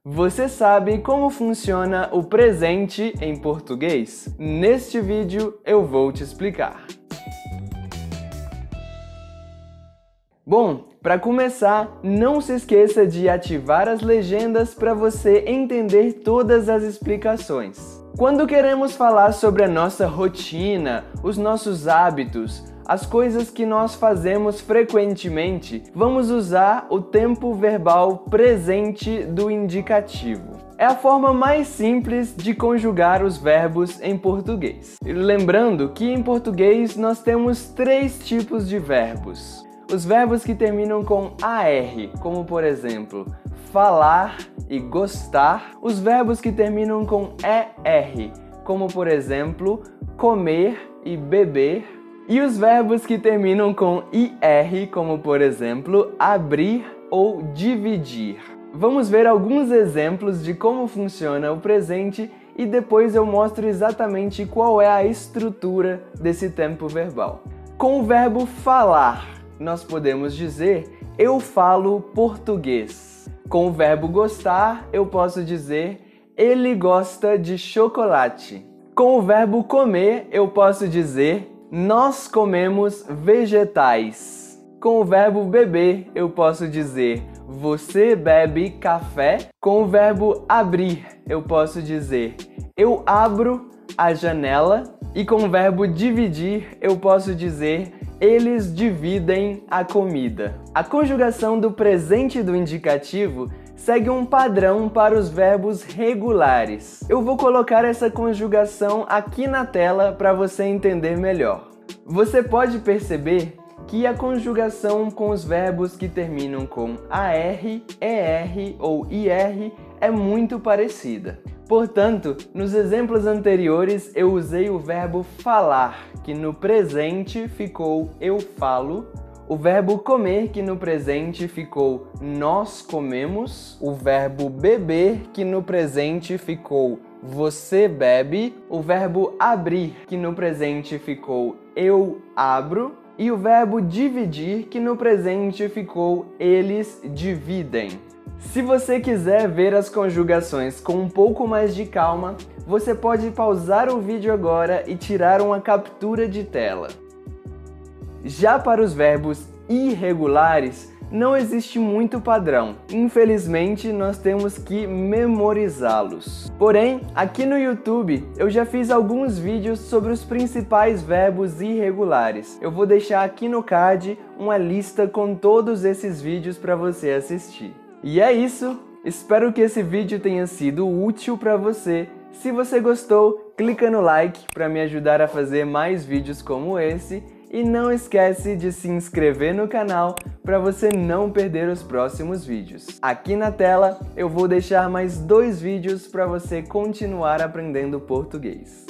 Você sabe como funciona o presente em português? Neste vídeo eu vou te explicar. Bom, para começar, não se esqueça de ativar as legendas para você entender todas as explicações. Quando queremos falar sobre a nossa rotina, os nossos hábitos, as coisas que nós fazemos frequentemente, vamos usar o tempo verbal presente do indicativo. É a forma mais simples de conjugar os verbos em português. E lembrando que em português nós temos 3 tipos de verbos. Os verbos que terminam com AR, como por exemplo, falar e gostar. Os verbos que terminam com ER, como por exemplo, comer e beber. E os verbos que terminam com IR, como por exemplo, abrir ou dividir. Vamos ver alguns exemplos de como funciona o presente e depois eu mostro exatamente qual é a estrutura desse tempo verbal. Com o verbo falar, nós podemos dizer eu falo português. Com o verbo gostar, eu posso dizer ele gosta de chocolate. Com o verbo comer, eu posso dizer nós comemos vegetais. Com o verbo beber, eu posso dizer você bebe café. Com o verbo abrir, eu posso dizer eu abro a janela. E com o verbo dividir, eu posso dizer eles dividem a comida. A conjugação do presente do indicativo segue um padrão para os verbos regulares. Eu vou colocar essa conjugação aqui na tela para você entender melhor. Você pode perceber que a conjugação com os verbos que terminam com AR, ER ou IR é muito parecida. Portanto, nos exemplos anteriores eu usei o verbo falar, que no presente ficou eu falo, o verbo comer, que no presente ficou nós comemos, o verbo beber, que no presente ficou você bebe, o verbo abrir, que no presente ficou eu abro, e o verbo dividir, que no presente ficou eles dividem. Se você quiser ver as conjugações com um pouco mais de calma, você pode pausar o vídeo agora e tirar uma captura de tela. Já para os verbos irregulares, não existe muito padrão. Infelizmente, nós temos que memorizá-los. Porém, aqui no YouTube, eu já fiz alguns vídeos sobre os principais verbos irregulares. Eu vou deixar aqui no card uma lista com todos esses vídeos para você assistir. E é isso! Espero que esse vídeo tenha sido útil para você. Se você gostou, clica no like para me ajudar a fazer mais vídeos como esse. E não esquece de se inscrever no canal para você não perder os próximos vídeos. Aqui na tela eu vou deixar mais 2 vídeos para você continuar aprendendo português.